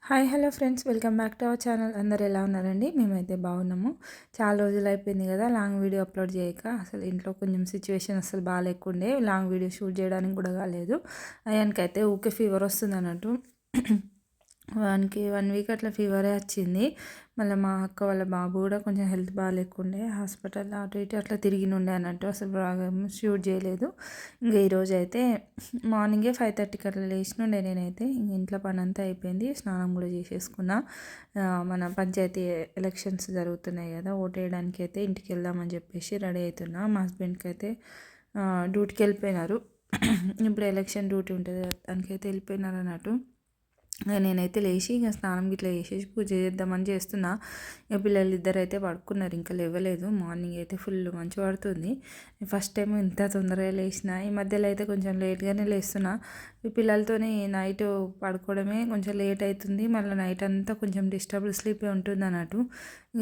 Hi hello friends, welcome back to our channel. అందరు ఎలా ఉన్నారండి? మేమైతే బాగున్నాము. చాలా రోజులు అయిపోయింది కదా లాంగ్ వీడియో అప్లోడ్ చేయక. అసలు ఇంట్లో కొంచెం సిచ్యువేషన్ అసలు బాగాలేకుండే లాంగ్ వీడియో షూట్ చేయడానికి కూడా కాలేదు. అయానికైతే ఊకే ఫీవర్ వస్తుంది అన్నట్టు. వానికి 1 వీక్ అట్లా ఫీవరే వచ్చింది. మళ్ళీ మా అక్క వాళ్ళ బాబు కూడా కొంచెం హెల్త్ బాగాలేకుండే హాస్పిటల్ అటు ఇటు అట్లా తిరిగినుండే అన్నట్టు. అసలు బాగా షూట్ చేయలేదు. ఇంకా ఈరోజు అయితే మార్నింగే 5:30కి అట్లా లేచినుండే. నేనైతే ఇంట్లో పని అంతా అయిపోయింది, స్నానం కూడా చేసేసుకున్నా. మన పంచాయతీ ఎలక్షన్స్ జరుగుతున్నాయి కదా, ఓటు వేయడానికి అయితే ఇంటికి వెళ్దామని చెప్పేసి రెడీ అవుతున్నా. మా హస్బెండ్కి అయితే డ్యూటీకి వెళ్ళిపోయినారు. ఇప్పుడు ఎలక్షన్ డ్యూటీ ఉంటుంది, దానికైతే వెళ్ళిపోయినారు అన్నట్టు. నేనైతే లేచి ఇంకా స్నానం గిట్లా చేసేసి పూజ చేద్దామని చేస్తున్నా. ఇక పిల్లలు ఇద్దరు అయితే పడుకున్నారు, ఇంకా లేవలేదు. మార్నింగ్ అయితే ఫుల్ మంచు పడుతుంది. ఫస్ట్ టైం ఇంత తొందరగా లేచిన. ఈ మధ్యలో అయితే కొంచెం లేట్గానే లేస్తున్నా. ఈ పిల్లలతోని నైట్ పడుకోవడమే కొంచెం లేట్ అవుతుంది. మళ్ళీ నైట్ అంతా కొంచెం డిస్టర్బ్ స్లీపే ఉంటుంది అన్నట్టు.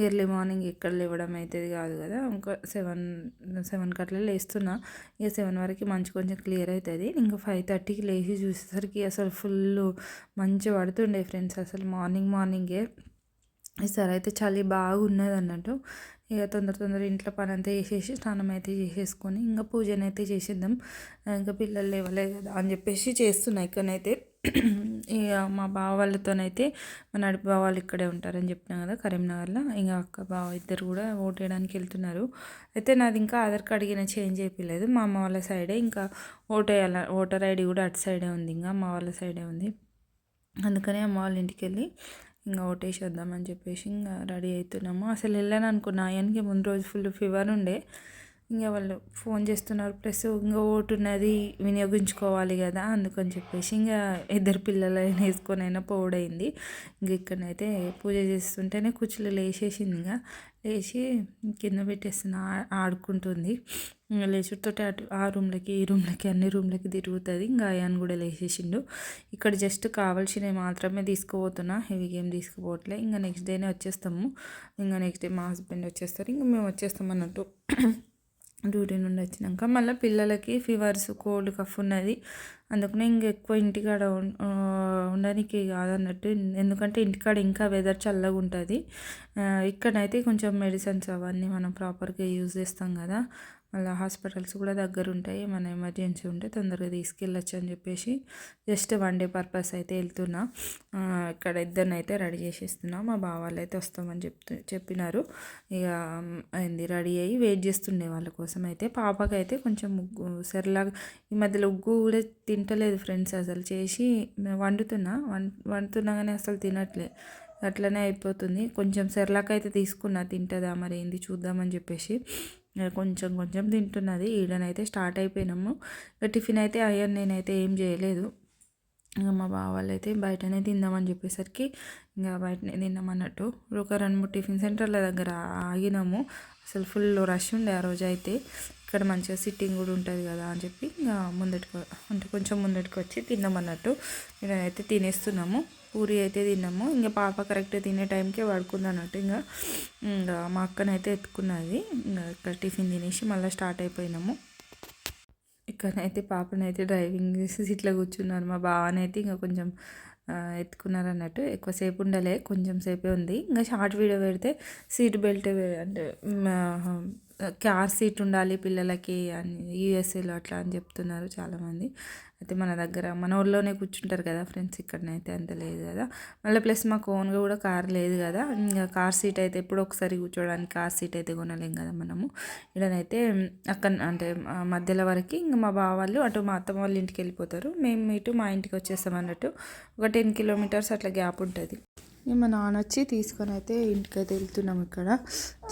ఎర్లీ మార్నింగ్ ఎక్కడ లేవడం అవుతుంది కాదు కదా. ఇంకా 7కి అట్లా లేస్తున్నా. ఇక 7 వరకు మంచి కొంచెం క్లియర్ అవుతుంది. ఇంకా 5:30కి లేచి చూసేసరికి అసలు ఫుల్ మంచి పడుతుండే ఫ్రెండ్స్. అసలు మార్నింగే ఈసారి అయితే చలి బాగున్నది అన్నట్టు. ఇక తొందర ఇంట్లో పని అంతా చేసేసి స్నానం అయితే చేసేసుకొని ఇంకా పూజనైతే చేసేద్దాం. ఇంకా పిల్లలు లేవలే కదా అని చెప్పేసి చేస్తున్నా. ఇక్కడనైతే ఇక మా బావ వాళ్ళతోనైతే మా నడిపి బావ వాళ్ళు ఇక్కడే ఉంటారని చెప్పినా కదా, కరీంనగర్లో. ఇంకా అక్క బావ ఇద్దరు కూడా ఓటు వేయడానికి వెళ్తున్నారు. అయితే నాది ఇంకా ఆధార్ కార్డ్ గిన చేంజ్ అయిపోలేదు. మా అమ్మ వాళ్ళ సైడే ఇంకా ఓటు వేయాలి. ఓటర్ ఐడి కూడా అటు సైడే ఉంది, ఇంకా అమ్మ వాళ్ళ సైడే ఉంది. అందుకని అమ్మ వాళ్ళ ఇంటికి వెళ్ళి ఇంకా ఓటేసి వద్దామని చెప్పేసి ఇంకా రెడీ అవుతున్నాము. అసలు వెళ్ళాను అనుకున్నా. ఆయనకి ముందు రోజు ఫుల్ ఫీవర్ ఉండే. ఇంకా వాళ్ళు ఫోన్ చేస్తున్నారు, ప్లస్ ఇంకా ఓటు ఉన్నది వినియోగించుకోవాలి కదా, అందుకని చెప్పేసి ఇంకా ఇద్దరు పిల్లలైనా వేసుకొనైనా పోవడైంది. ఇంక ఇక్కడనైతే పూజ చేస్తుంటేనే కుర్చీలో లేచేసింది. ఇంకా లేచి కింద పెట్టేస్తున్నా, ఆడుకుంటుంది. ఇంకా లేచుడితోటి అటు ఆ రూమ్లకి ఈ రూమ్లకి అన్ని రూమ్లకి తిరుగుతుంది. ఇంకా ఆయన కూడా లేచేసిండు. ఇక్కడ జస్ట్ కావాల్సినవి మాత్రమే తీసుకుపోతున్నా, హెవీగా ఏం తీసుకుపోవట్లే. ఇంకా నెక్స్ట్ డేనే వచ్చేస్తాము. ఇంకా నెక్స్ట్ డే మా హస్బెండ్ వచ్చేస్తారు, ఇంకా మేము వచ్చేస్తాం అన్నట్టు. డ్యూటీ నుండి వచ్చినాక మళ్ళీ పిల్లలకి ఫీవర్స్, కోల్డ్, కఫ్ ఉన్నది. అందుకనే ఎక్కువ ఇంటికాడ ఉండడానికి కాదన్నట్టు. ఎందుకంటే ఇంటికాడ ఇంకా వెదర్ చల్లగా ఉంటుంది. ఇక్కడైతే కొంచెం మెడిసిన్స్ అవన్నీ మనం ప్రాపర్గా యూజ్ చేస్తాం కదా. మళ్ళీ హాస్పిటల్స్ కూడా దగ్గర ఉంటాయి. మన ఎమర్జెన్సీ ఉంటే తొందరగా తీసుకెళ్ళచ్చు అని చెప్పేసి జస్ట్ 1 డే పర్పస్ అయితే వెళ్తున్నా. ఇక్కడ ఇద్దరినైతే రెడీ చేసేస్తున్నా. మా బావ వాళ్ళు అయితే వస్తామని చెప్పినారు. ఇక అయింది, రెడీ అయ్యి వెయిట్ చేస్తుండే వాళ్ళ కోసం. అయితే పాపకైతే కొంచెం సరిలాగా ఈ మధ్యలో ఉగ్గు కూడా తింటలేదు ఫ్రెండ్స్. అసలు చేసి వండుతున్నా కానీ అసలు తినట్లే, అట్లనే అయిపోతుంది. కొంచెం సెర్లాక్ అయితే తీసుకున్నా, తింటుందా మరి ఏంది చూద్దామని చెప్పేసి. కొంచెం తింటున్నది. ఈడనైతే స్టార్ట్ అయిపోయినాము. ఇక టిఫిన్ అయితే అయ్యాను, నేనైతే ఏం చేయలేదు. ఇంకా మా బావ వాళ్ళు అయితే బయటనే తిందామని చెప్పేసరికి ఇంకా బయటనే తిన్నామన్నట్టు. ఒక 2-3 టిఫిన్ సెంటర్ల దగ్గర ఆగినాము. అసలు ఫుల్ రష్ ఉండే ఆ రోజు అయితే. ఇక్కడ మంచిగా సిట్టింగ్ కూడా ఉంటుంది కదా అని చెప్పి ఇంకా కొంచెం ముందటికి వచ్చి తిన్నామన్నట్టు. నేనైతే తినేస్తున్నాము. పూరి అయితే తిన్నాము. ఇంకా పాప కరెక్ట్గా తినే టైంకే పడుకుంది అన్నట్టు. ఇంకా మా అక్కనైతే ఎత్తుకున్నది. ఇంకా ఇక్కడ టిఫిన్ తినేసి మళ్ళీ స్టార్ట్ అయిపోయినాము. ఇక్కడనైతే పాపనైతే డ్రైవింగ్ సీట్లో కూర్చున్నారు. మా బావనైతే ఇంకా కొంచెం ఎత్తుకున్నారు అన్నట్టు. ఎక్కువసేపు ఉండలే, కొంచెం సేపే ఉంది. ఇంకా షార్ట్ వీడియో పెడితే సీట్ బెల్ట్ అంటే కార్ సీట్ ఉండాలి పిల్లలకి అని యూఎస్ఏలో అట్లా అని చెప్తున్నారు చాలామంది. అయితే మన దగ్గర మన ఊళ్ళోనే కూర్చుంటారు కదా ఫ్రెండ్స్, ఇక్కడనైతే అంత లేదు కదా. మళ్ళీ ప్లస్ మాకు ఓన్గా కూడా కార్ లేదు కదా. ఇంకా కార్ సీట్ అయితే ఎప్పుడో ఒకసారి కూర్చోడానికి కార్ సీట్ అయితే కొనలేం కదా మనము. ఇక్కడనైతే అక్కడ అంటే మధ్యలో వరకు ఇంకా మా బావ వాళ్ళు అటు మా అత్తమ్మ వాళ్ళ ఇంటికి వెళ్ళిపోతారు, మేము ఇటు మా ఇంటికి వచ్చేస్తాం అన్నట్టు. ఒక 10 కిలోమీటర్స్ అట్లా గ్యాప్ ఉంటుంది. మా నాన్న వచ్చి తీసుకొని అయితే ఇంటికైతే వెళ్తున్నాం. ఇక్కడ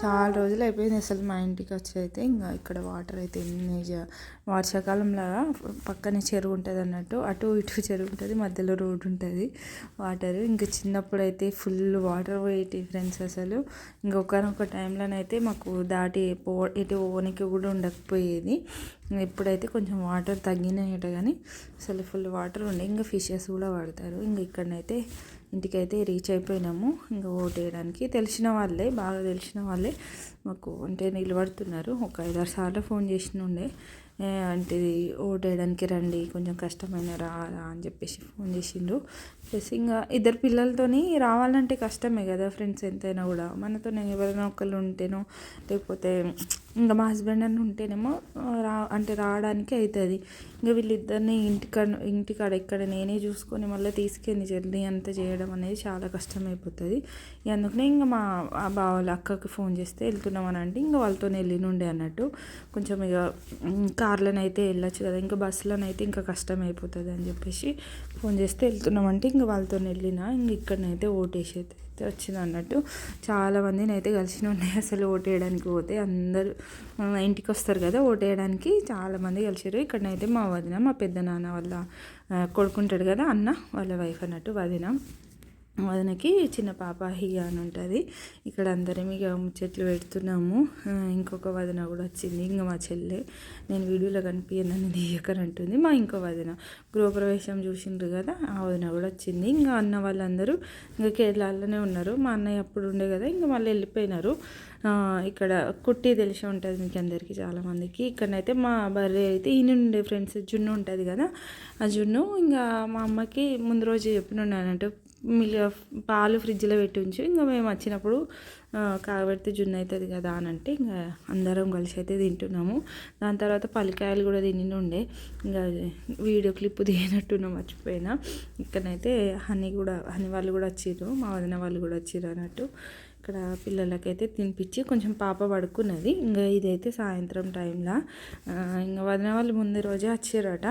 చాలా రోజులు అయిపోయింది అసలు మా ఇంటికి వచ్చి. అయితే ఇంకా ఇక్కడ వాటర్ అయితే వర్షాకాలంలో పక్కనే చెరువు ఉంటుంది అన్నట్టు. అటు ఇటు చెరువు ఉంటుంది, మధ్యలో రోడ్డు ఉంటుంది. వాటర్ ఇంకా చిన్నప్పుడు అయితే ఫుల్ వాటర్ పోయేటి ఫ్రెండ్స్. అసలు ఇంకొకనొక టైంలోనైతే మాకు దాటి ఇటు ఓనికి కూడా ఉండకపోయేది. ఇప్పుడైతే కొంచెం వాటర్ తగ్గినాయట, కానీ అసలు ఫుల్ వాటర్ ఉండే. ఇంకా ఫిషెస్ కూడా పడతారు. ఇంకా ఇక్కడనైతే ఇంటికైతే రీచ్ అయిపోయినాము. ఇంకా ఓటు వేయడానికి బాగా తెలిసిన వాళ్ళే మాకు అంటే నిలబడుతున్నారు. ఒక 5-6 సార్లు ఫోన్ చేసిన ఉండే. అంటే ఓటేయడానికి రండి, కొంచెం కష్టమైన రారా అని చెప్పేసి ఫోన్ చేసిండ్రు. ప్లస్ ఇంకా ఇద్దరు పిల్లలతోని రావాలంటే కష్టమే కదా ఫ్రెండ్స్, ఎంతైనా కూడా మనతో ఎవరైనా ఒకళ్ళు ఉంటేనో లేకపోతే ఇంకా మా హస్బెండ్ అని ఉంటేనేమో అంటే రావడానికి అవుతుంది. ఇంకా వీళ్ళిద్దరిని ఇంటికాడ ఇక్కడ నేనే చూసుకొని మళ్ళీ తీసుకెళ్ళి జర్నీ అంతా చేయడం అనేది చాలా కష్టమైపోతుంది. అందుకనే ఇంకా మా బావల అక్కకి ఫోన్ చేస్తే వెళ్తున్నామని అంటే ఇంకా వాళ్ళతో వెళ్ళినుండే అన్నట్టు. కొంచెం ఇక కార్లోనైతే వెళ్ళొచ్చు కదా, ఇంకా బస్సులోనైతే ఇంకా కష్టం అయిపోతుంది అని చెప్పేసి ఫోన్ చేస్తే వెళ్తున్నామంటే ఇంకా వాళ్ళతో వెళ్ళిన ఇంక ఇక్కడనైతే ఓటేసేది అయితే వచ్చింది అన్నట్టు. చాలామందిని అయితే కలిసి ఉన్నాయి అసలు ఓటేయడానికి పోతే అందరూ ఇంటికి వస్తారు కదా ఓటేయడానికి, చాలామంది కలిసారు. ఇక్కడనైతే మా వదిన, మా పెద్ద నాన్న వాళ్ళ కొడుకుంటాడు కదా అన్న వాళ్ళ వైఫ్ అన్నట్టు వదినకి చిన్న పాప హియా అని ఉంటుంది. ఇక్కడ అందరం ఇక ముచ్చట్లు పెడుతున్నాము. ఇంకొక వదిన కూడా వచ్చింది, ఇంకా మా చెల్లె, నేను వీడియోలో కనిపించనని దియ్యకనంటుంది మా ఇంకో వదిన. గృహప్రవేశం చూసిండ్రు కదా ఆ వదిన కూడా వచ్చింది. ఇంకా అన్న వాళ్ళందరూ ఇంకా కేరళలోనే ఉన్నారు. మా అన్నయ్య అప్పుడు ఉండే కదా ఇంకా మళ్ళీ వెళ్ళిపోయినారు. ఇక్కడ కుట్టి తెలిసి ఉంటుంది మీకు అందరికీ చాలామందికి. ఇక్కడనైతే మా బర్రె అయితే ఈయన ఉండే ఫ్రెండ్స్ జున్ను ఉంటుంది కదా, ఆ జున్ను ఇంకా మా అమ్మకి ముందు రోజు చెప్పినున్నానంటే పాలు ఫ్రిడ్జ్లో పెట్టి ఉంచి ఇంకా మేము వచ్చినప్పుడు కాగబెడితే జున్ను అవుతుంది కదా అని అంటే ఇంకా అందరం కలిసి అయితే తింటున్నాము. దాని తర్వాత పల్లికాయలు కూడా తిని ఉండే, ఇంకా వీడియో క్లిప్ తీయనట్టున్నా మర్చిపోయినా. ఇక్కడనైతే హనీ వాళ్ళు కూడా వచ్చిర్రు, మా వదిన వాళ్ళు కూడా వచ్చిర్రు అన్నట్టు. ఇక్కడ పిల్లలకైతే తినిపించి కొంచెం పాప పడుకున్నది. ఇంకా ఇదైతే సాయంత్రం టైంలో ఇంకా వదిన వాళ్ళు ముందు రోజే వచ్చారట.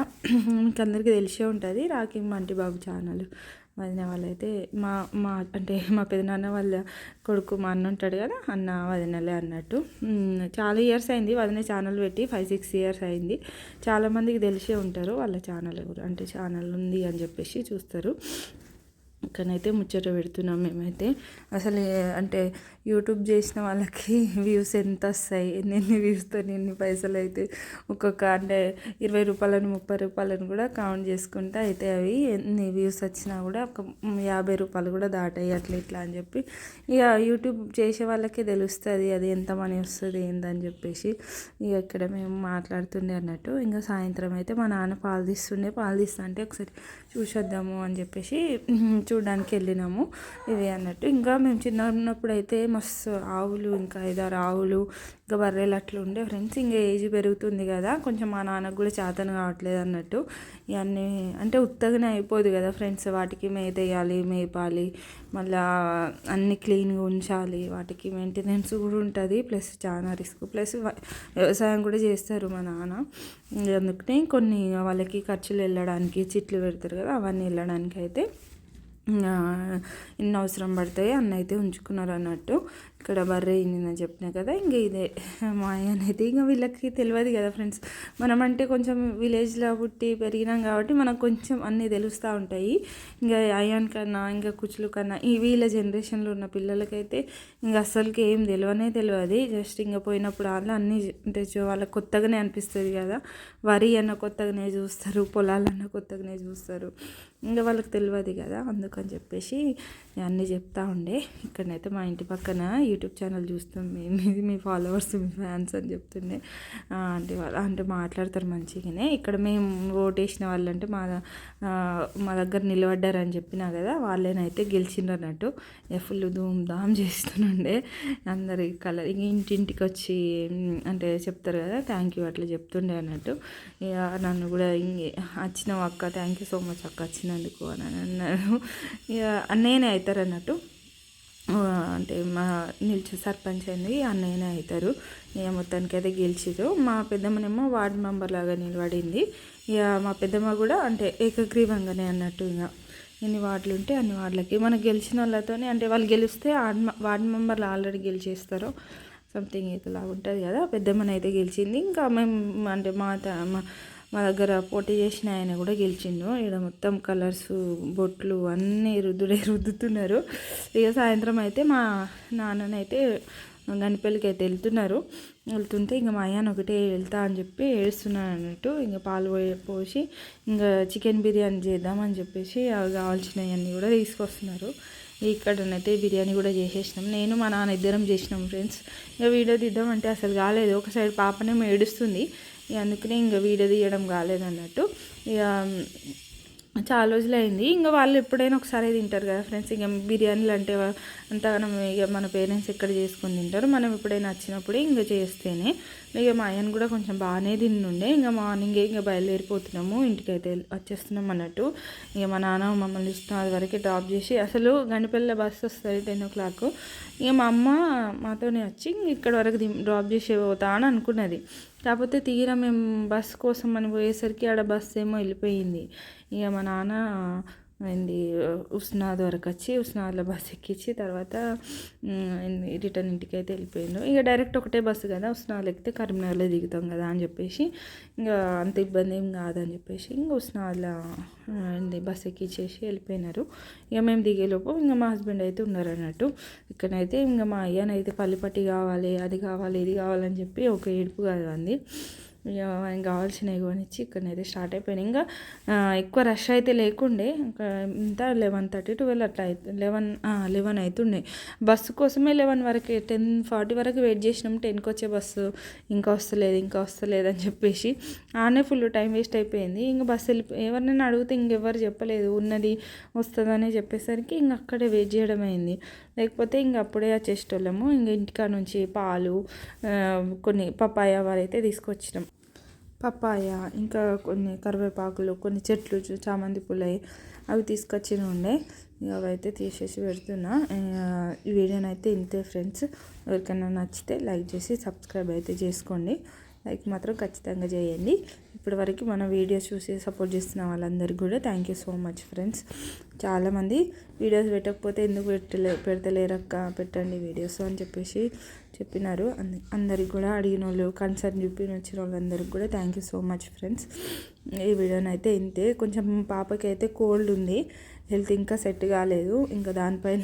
మీకు అందరికీ తెలిసే ఉంటుంది రాఖీ మంటి బాబు ఛానల్. వదిన వాళ్ళైతే అంటే మా పెదనాన్న వాళ్ళ కొడుకు మా అన్న ఉంటాడు కదా, అన్న వదినలే అన్నట్టు. చాలా ఇయర్స్ అయింది వదిన ఛానల్ పెట్టి, 5-6 ఇయర్స్ అయింది. చాలామందికి తెలిసే ఉంటారు వాళ్ళ ఛానల్, అంటే ఛానల్ ఉంది అని చెప్పేసి చూస్తారు. ఇక్కడనైతే ముచ్చట పెడుతున్నాం మేమైతే. అసలు అంటే యూట్యూబ్ చేసిన వాళ్ళకి వ్యూస్ ఎంత వస్తాయి, ఎన్ని వ్యూస్తో ఎన్ని పైసలు అయితే ఒక్కొక్క అంటే 20 రూపాయలను 30 రూపాయలను కూడా కౌంట్ చేసుకుంటే అయితే అవి ఎన్ని వ్యూస్ వచ్చినా కూడా ఒక 50 రూపాయలు కూడా దాటాయి అట్లా ఇట్లా అని చెప్పి. ఇక యూట్యూబ్ చేసే వాళ్ళకే తెలుస్తుంది అది ఎంత మనీ వస్తుంది ఏందని చెప్పేసి. ఇక ఇక్కడ మేము మాట్లాడుతుండే అన్నట్టు. ఇంకా సాయంత్రం అయితే మా నాన్న పాలు తీస్తుంటే ఒకసారి చూసొద్దాము అని చెప్పేసి చూడడానికి వెళ్ళినాము ఇవి అన్నట్టు. ఇంకా మేము చిన్న ఉన్నప్పుడు అయితే మస్తు ఆవులు, ఇంకా 5-6 ఆవులు, ఇంకా బర్రెలు అట్లా ఉండే ఫ్రెండ్స్. ఇంకా ఏజ్ పెరుగుతుంది కదా కొంచెం, మా నాన్నకు కూడా చేతన కావట్లేదు అన్నట్టు. ఇవన్నీ అంటే ఉత్తగానే అయిపోదు కదా ఫ్రెండ్స్, వాటికి మేతేయాలి, మేపాలి, మళ్ళీ అన్నీ క్లీన్గా ఉంచాలి, వాటికి మెయింటెనెన్స్ కూడా ఉంటుంది, ప్లస్ చాలా రిస్క్, ప్లస్ వ్యవసాయం కూడా చేస్తారు మా నాన్న. అందుకనే కొన్ని వాళ్ళకి ఖర్చులు వెళ్ళడానికి చిట్లు పెడతారు కదా అవన్నీ వెళ్ళడానికి అయితే ఎన్ని అవసరం పడతాయి అన్న అయితే ఉంచుకున్నారు అన్నట్టు. ఇక్కడ బర్రె నేను చెప్పినా కదా, ఇంక ఇదే మా అనేది. ఇంకా వీళ్ళకి తెలియదు కదా ఫ్రెండ్స్, మనం అంటే కొంచెం విలేజ్లో పుట్టి పెరిగినాం కాబట్టి మనకు కొంచెం అన్నీ తెలుస్తూ ఉంటాయి. ఇంకా అయాన్ కన్నా ఇంకా కుచ్చులు కన్నా ఈ వీళ్ళ జనరేషన్లో ఉన్న పిల్లలకైతే ఇంకా అస్సలకి ఏం తెలియదు. జస్ట్ ఇంకా పోయినప్పుడు వాళ్ళు అన్నీ అంటే వాళ్ళకి కొత్తగానే అనిపిస్తుంది కదా, వరి అన్న కొత్తగానే చూస్తారు, పొలాలన్న కొత్తగానే చూస్తారు, ఇంకా వాళ్ళకి తెలియదు కదా. అందుకని చెప్పేసి అన్నీ చెప్తా ఉండే. ఇక్కడనైతే మా ఇంటి పక్కన యూట్యూబ్ ఛానల్ చూస్తాం మీ ఫాలోవర్స్, మీ ఫ్యాన్స్ అని చెప్తుండే. అంటే మాట్లాడతారు మంచిగానే. ఇక్కడ మేము ఓటేసిన వాళ్ళంటే మా దగ్గర నిలబడ్డారని చెప్పినా కదా, వాళ్ళేనైతే గెలిచిండ్రు అన్నట్టు. ఫుల్ ధూమ్ధామ్ చేస్తుండే అందరి కలర్. ఇంటింటికి వచ్చి అంటే చెప్తారు కదా థ్యాంక్ యూ అట్లా చెప్తుండే అన్నట్టు. ఇక నన్ను కూడా వచ్చినావు అక్క, థ్యాంక్ యూ సో మచ్ అక్క వచ్చినందుకు అని అన్నారు. ఇక అన్నయ్యనే అవుతారు అన్నట్టు, అంటే మా సర్పంచ్ అయింది అన్నయ్యనే అవుతారు. ఇక మొత్తానికి అయితే గెలిచిరు. మా పెద్దమ్మనేమో వార్డు మెంబర్ లాగా నిలబడింది. ఇక మా పెద్దమ్మ కూడా అంటే ఏకగ్రీవంగానే అన్నట్టు. ఇక ఎన్ని వార్డులు ఉంటే అన్ని వార్డులకి మనకు గెలిచిన వాళ్ళతోనే, అంటే వాళ్ళు గెలిస్తే వార్డు మెంబర్లు ఆల్రెడీ గెలిచేస్తారు సంథింగ్ ఇట్లా ఉంటుంది కదా. పెద్దమ్మని అయితే గెలిచింది. ఇంకా మేము అంటే మా దగ్గర పోటీ చేసిన ఆయన కూడా గెలిచిండు. ఇక్కడ మొత్తం కలర్స్ బొట్లు అన్నీ రుద్దుతున్నారు. ఇక సాయంత్రం అయితే మా నాన్ననైతే గనిపల్లికి అయితే వెళ్తుంటే ఇంకా మా అయ్యాన్ని ఒకటే వెళ్తా అని చెప్పి ఏడుస్తున్నాను అన్నట్టు. ఇంకా పాలు పోసి ఇంకా చికెన్ బిర్యానీ చేద్దామని చెప్పేసి అవి కావాల్సినవన్నీ కూడా తీసుకొస్తున్నారు. ఇక్కడనైతే బిర్యానీ కూడా చేసేసినాం, నేను మా నాన్న ఇద్దరం చేసినాం ఫ్రెండ్స్. ఇక వీడియో తీద్దామంటే అసలు కాలేదు. ఒక సైడ్ పాపనేమో ఏడుస్తుంది, అందుకనే ఇంకా వీడియో తీయడం కాలేదన్నట్టు. ఇక చాలా రోజులైంది. ఇంకా వాళ్ళు ఎప్పుడైనా ఒకసారి తింటారు కదా ఫ్రెండ్స్. ఇక బిర్యానీలు అంటే అంతగానం ఇక మన పేరెంట్స్ ఎక్కడ చేసుకొని తింటారు, మనం ఎప్పుడైనా వచ్చినప్పుడే ఇంకా చేస్తేనే. ఇక మా ఆయన కూడా కొంచెం బాగానే తిన్నుండే. ఇంకా మార్నింగే ఇంకా బయలుదేరిపోతున్నాము, ఇంటికైతే వచ్చేస్తున్నాం అన్నట్టు. ఇక మా నాన్న మమ్మల్ని ఇష్టం అది వరకు డ్రాప్ చేసి, అసలు గండిపల్లి బస్సు వస్తుంది 10 o'clock. ఇక మా అమ్మ మాతోనే వచ్చి ఇక్కడ వరకు డ్రాప్ చేసి పోతా అని అనుకున్నది. కాకపోతే తీరా మేము బస్ కోసం అని పోయేసరికి ఆడ బస్సు ఏమో వెళ్ళిపోయింది. ఇక మా నాన్న ఏంది ఉస్నాద్ వరకు వచ్చి ఉస్నాద్లో బస్సు ఎక్కించి తర్వాత రిటర్న్ ఇంటికి అయితే వెళ్ళిపోయిండు. ఇక డైరెక్ట్ ఒకటే బస్సు కదా, ఉస్నాద్లో ఎక్కితే కరీంనగర్లో దిగుతాం కదా అని చెప్పేసి ఇంకా అంత ఇబ్బంది ఏం కాదని చెప్పేసి ఇంకా ఉస్నాద్లో బస్సు ఎక్కించేసి వెళ్ళిపోయినారు. ఇక మేము దిగేలోపు ఇంకా మా హస్బెండ్ అయితే ఉన్నారు అన్నట్టు. ఇక్కడైతే ఇంకా మా అయ్యనైతే పల్లిపట్టి కావాలి, అది కావాలి, ఇది కావాలని చెప్పి ఒక ఏడుపు కాదు అంది. ఇక ఆయనకు కావాల్సినవి కొనిచ్చి ఇక్కడనైతే స్టార్ట్ అయిపోయినాయి. ఇంకా ఎక్కువ రష్ అయితే లేకుండే. ఇంకా ఇంత 11:30 12 అట్లా 11 అవుతుండే. బస్సు కోసమే 11 వరకు 10:40 వరకు వెయిట్ చేసినాం. 10కి వచ్చే బస్సు ఇంకా వస్తలేదు అని చెప్పేసి ఆనే ఫుల్ టైం వేస్ట్ అయిపోయింది. ఇంకా బస్సు ఎవరినైనా అడిగితే ఇంకెవ్వరు చెప్పలేదు, ఉన్నది వస్తుందని చెప్పేసరికి ఇంక అక్కడే వెయిట్ చేయడం అయింది. లేకపోతే ఇంక అప్పుడే వచ్చేసేటోళ్ళము. ఇంక ఇంటికాడ నుంచి పాలు, కొన్ని పపాయ వారైతే తీసుకొచ్చినాం. పపాయ ఇంకా కొన్ని కరివేపాకులు, కొన్ని చెట్లు చామంతి పూలవి అవి తీసుకొచ్చిన ఉండే. అవైతే తీసేసి పెడుతున్నా. ఈ వీడియోనైతే ఇంతే ఫ్రెండ్స్. ఎవరికైనా నచ్చితే లైక్ చేసి సబ్స్క్రైబ్ అయితే చేసుకోండి. లైక్ మాత్రం ఖచ్చితంగా చేయండి. ఇప్పటివరకు మన వీడియోస్ చూసి సపోర్ట్ చేస్తున్న వాళ్ళందరికీ కూడా thank you so much friends. చాలామంది వీడియోస్ పెట్టకపోతే ఎందుకు పెడతలేరక్క, పెట్టండి వీడియోస్ అని చెప్పేసి చెప్పినారు. అందరికి కూడా అడిగిన వాళ్ళు, కన్సర్న్ వచ్చిన వాళ్ళందరికీ కూడా thank you so much friends. ఈ వీడియోనైతే ఇంతే. కొంచెం పాపకి అయితే కోల్డ్ ఉంది, హెల్త్ ఇంకా సెట్ కాలేదు, ఇంకా దానిపైన